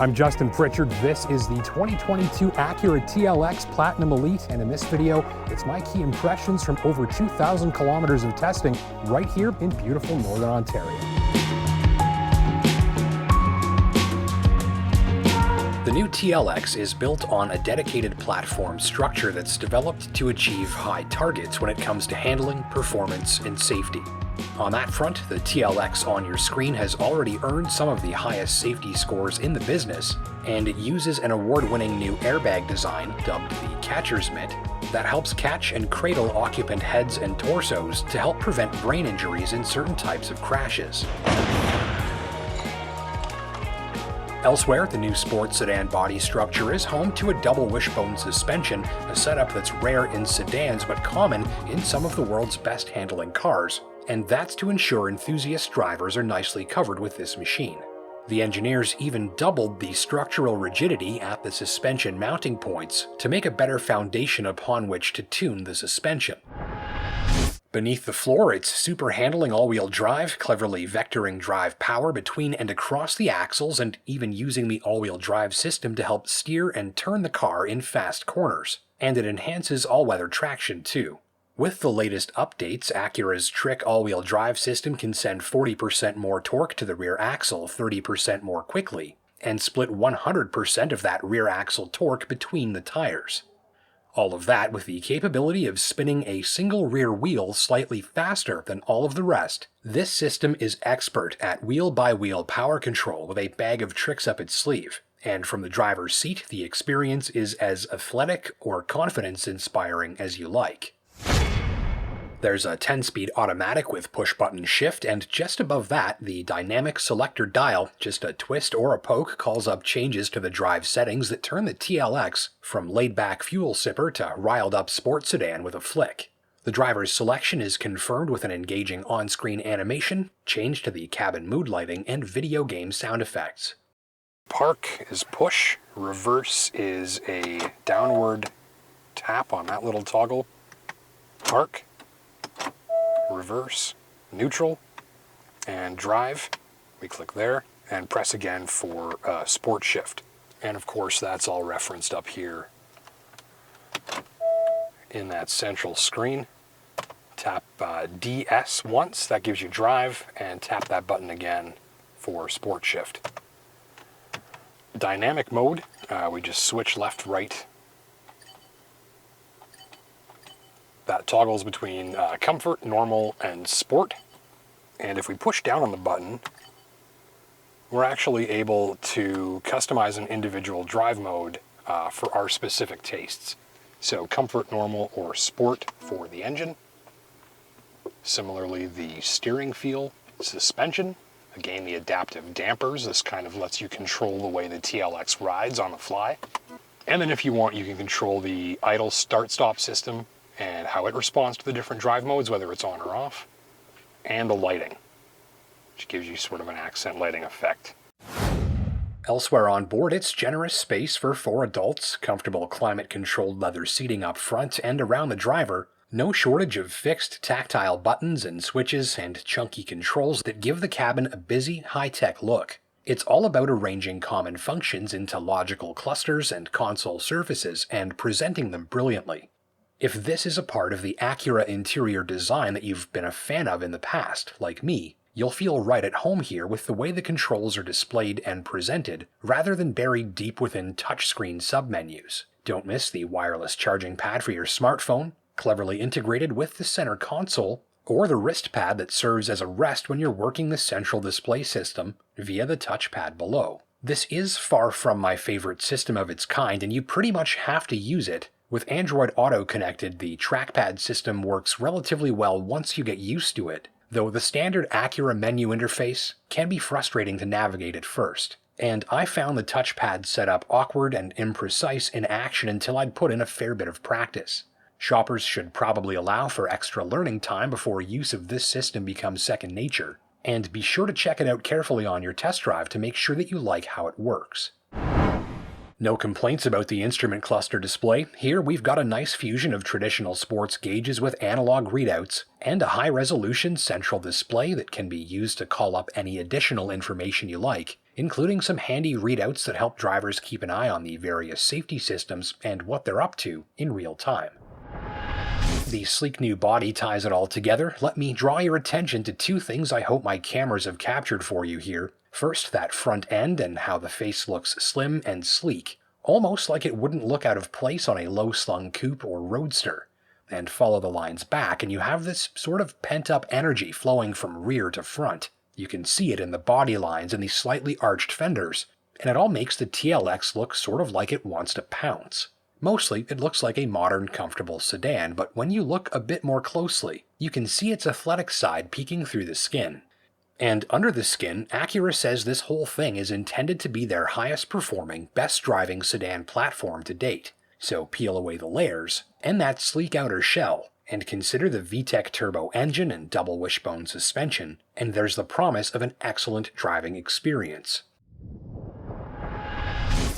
I'm Justin Pritchard. This is the 2022 Acura TLX Platinum Elite, and in this video, it's my key impressions from over 2,000 kilometers of testing right here in beautiful Northern Ontario. The new TLX is built on a dedicated platform structure that's developed to achieve high targets when it comes to handling, performance, and safety. On that front, the TLX on your screen has already earned some of the highest safety scores in the business, and it uses an award-winning new airbag design, dubbed the Catcher's Mitt, that helps catch and cradle occupant heads and torsos to help prevent brain injuries in certain types of crashes. Elsewhere, the new sports sedan body structure is home to a double-wishbone suspension, a setup that's rare in sedans but common in some of the world's best-handling cars, and that's to ensure enthusiast drivers are nicely covered with this machine. The engineers even doubled the structural rigidity at the suspension mounting points to make a better foundation upon which to tune the suspension. Beneath the floor, it's super handling all-wheel drive, cleverly vectoring drive power between and across the axles, and even using the all-wheel drive system to help steer and turn the car in fast corners. And it enhances all-weather traction too. With the latest updates, Acura's Trick all-wheel drive system can send 40% more torque to the rear axle 30% more quickly, and split 100% of that rear axle torque between the tires. All of that with the capability of spinning a single rear wheel slightly faster than all of the rest. This system is expert at wheel-by-wheel power control with a bag of tricks up its sleeve, and from the driver's seat, the experience is as athletic or confidence-inspiring as you like. There's a 10-speed automatic with push-button shift, and just above that, the dynamic selector dial, just a twist or a poke, calls up changes to the drive settings that turn the TLX from laid-back fuel sipper to riled-up sports sedan with a flick. The driver's selection is confirmed with an engaging on-screen animation, change to the cabin mood lighting, and video game sound effects. Park is push, reverse is a downward tap on that little toggle. Park, reverse, neutral, and drive. We click there and press again for sport shift. And of course that's all referenced up here in that central screen. Tap DS once, that gives you drive, and tap that button again for sport shift. Dynamic mode, we just switch left, right. That toggles between comfort, normal, and sport. And if we push down on the button, we're actually able to customize an individual drive mode for our specific tastes. So comfort, normal, or sport for the engine. Similarly, the steering feel, suspension. Again, the adaptive dampers. This kind of lets you control the way the TLX rides on the fly. And then if you want, you can control the idle start-stop system and how it responds to the different drive modes, whether it's on or off, and the lighting, which gives you sort of an accent lighting effect. Elsewhere on board, it's generous space for 4 adults, comfortable climate-controlled leather seating up front and around the driver, no shortage of fixed tactile buttons and switches and chunky controls that give the cabin a busy, high-tech look. It's all about arranging common functions into logical clusters and console surfaces and presenting them brilliantly. If this is a part of the Acura interior design that you've been a fan of in the past, like me, you'll feel right at home here with the way the controls are displayed and presented, rather than buried deep within touchscreen submenus. Don't miss the wireless charging pad for your smartphone, cleverly integrated with the center console, or the wrist pad that serves as a rest when you're working the central display system via the touchpad below. This is far from my favorite system of its kind, and you pretty much have to use it. With Android Auto connected, the trackpad system works relatively well once you get used to it, though the standard Acura menu interface can be frustrating to navigate at first, and I found the touchpad setup awkward and imprecise in action until I'd put in a fair bit of practice. Shoppers should probably allow for extra learning time before use of this system becomes second nature, and be sure to check it out carefully on your test drive to make sure that you like how it works. No complaints about the instrument cluster display. Here we've got a nice fusion of traditional sports gauges with analog readouts, and a high-resolution central display that can be used to call up any additional information you like, including some handy readouts that help drivers keep an eye on the various safety systems and what they're up to in real time. The sleek new body ties it all together. Let me draw your attention to two things I hope my cameras have captured for you here. First, that front end and how the face looks slim and sleek, almost like it wouldn't look out of place on a low-slung coupe or roadster. And follow the lines back and you have this sort of pent-up energy flowing from rear to front. You can see it in the body lines and the slightly arched fenders, and it all makes the TLX look sort of like it wants to pounce. Mostly, it looks like a modern, comfortable sedan, but when you look a bit more closely, you can see its athletic side peeking through the skin. And under the skin, Acura says this whole thing is intended to be their highest performing, best driving sedan platform to date. So peel away the layers, and that sleek outer shell, and consider the VTEC turbo engine and double wishbone suspension, and there's the promise of an excellent driving experience.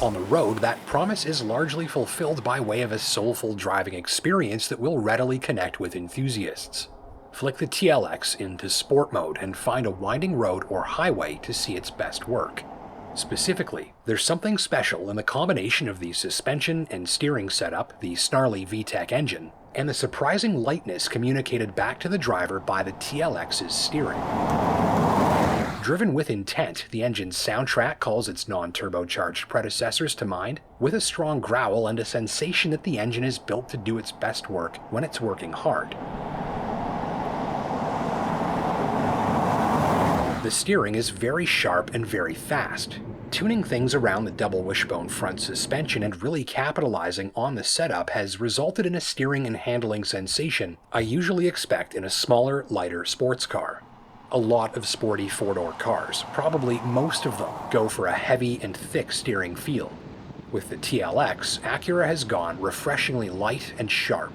On the road, that promise is largely fulfilled by way of a soulful driving experience that will readily connect with enthusiasts. Flick the TLX into sport mode and find a winding road or highway to see its best work. Specifically, there's something special in the combination of the suspension and steering setup, the snarly VTEC engine, and the surprising lightness communicated back to the driver by the TLX's steering. Driven with intent, the engine's soundtrack calls its non-turbocharged predecessors to mind, with a strong growl and a sensation that the engine is built to do its best work when it's working hard. The steering is very sharp and very fast. Tuning things around the double wishbone front suspension and really capitalizing on the setup has resulted in a steering and handling sensation I usually expect in a smaller, lighter sports car. A lot of sporty four-door cars, probably most of them, go for a heavy and thick steering feel. With the TLX, Acura has gone refreshingly light and sharp.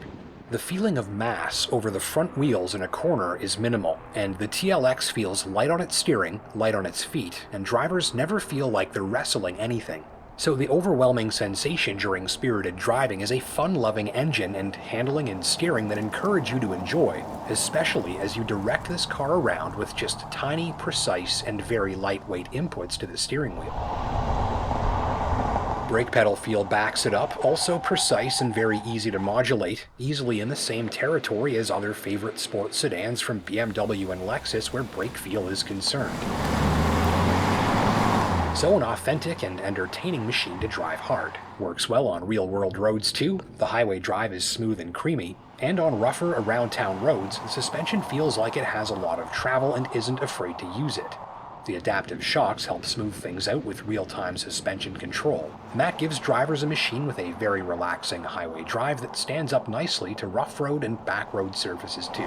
The feeling of mass over the front wheels in a corner is minimal, and the TLX feels light on its steering, light on its feet, and drivers never feel like they're wrestling anything. So the overwhelming sensation during spirited driving is a fun-loving engine and handling and steering that encourage you to enjoy, especially as you direct this car around with just tiny, precise, and very lightweight inputs to the steering wheel. Brake pedal feel backs it up, also precise and very easy to modulate, easily in the same territory as other favorite sports sedans from BMW and Lexus where brake feel is concerned. So an authentic and entertaining machine to drive hard. Works well on real-world roads too, the highway drive is smooth and creamy, and on rougher around-town roads, the suspension feels like it has a lot of travel and isn't afraid to use it. The adaptive shocks help smooth things out with real-time suspension control, and that gives drivers a machine with a very relaxing highway drive that stands up nicely to rough road and back road surfaces too.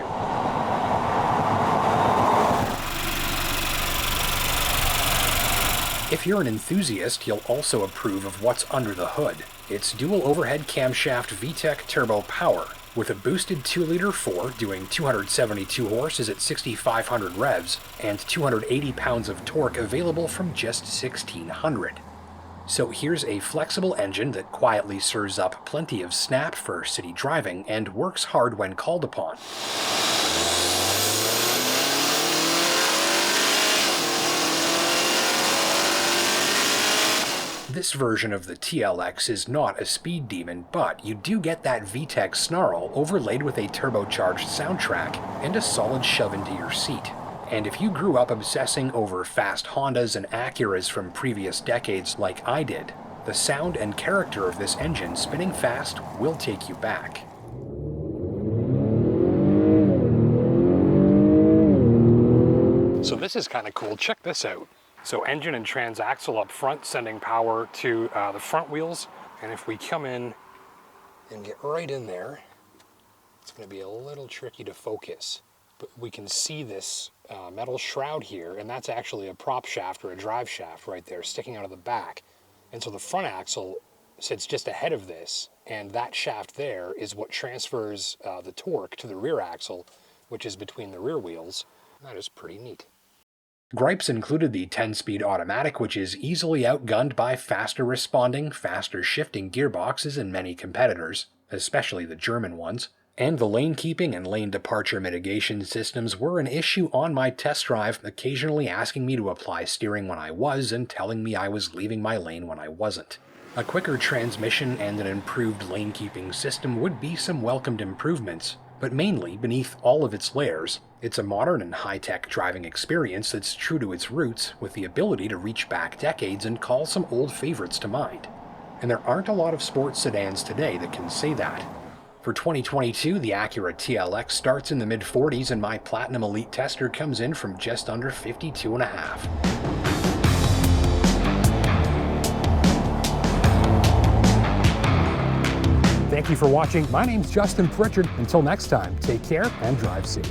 If you're an enthusiast, you'll also approve of what's under the hood. It's dual overhead camshaft VTEC turbo power, with a boosted 2-liter 4 doing 272 horses at 6,500 revs and 280 pounds of torque available from just 1,600. So here's a flexible engine that quietly serves up plenty of snap for city driving and works hard when called upon. This version of the TLX is not a speed demon, but you do get that VTEC snarl overlaid with a turbocharged soundtrack and a solid shove into your seat. And if you grew up obsessing over fast Hondas and Acuras from previous decades like I did, the sound and character of this engine spinning fast will take you back. So this is kind of cool. Check this out. So engine and transaxle up front, sending power to the front wheels. And if we come in and get right in there, it's going to be a little tricky to focus. But we can see this metal shroud here, and that's actually a prop shaft or a drive shaft right there sticking out of the back. And so the front axle sits just ahead of this, and that shaft there is what transfers the torque to the rear axle, which is between the rear wheels. That is pretty neat. Gripes included the 10-speed automatic, which is easily outgunned by faster responding, faster shifting gearboxes in many competitors, especially the German ones, And the lane keeping and lane departure mitigation systems were an issue on my test drive, occasionally asking me to apply steering when I was and telling me I was leaving my lane when I wasn't. A quicker transmission and an improved lane keeping system would be some welcomed improvements, but mainly, beneath all of its layers, it's a modern and high-tech driving experience that's true to its roots, with the ability to reach back decades and call some old favorites to mind. And there aren't a lot of sports sedans today that can say that. For 2022, the Acura TLX starts in the mid-40s and my Platinum Elite tester comes in from just under 52.5. Thank you for watching. My name's Justin Pritchard. Until next time, take care and drive safe.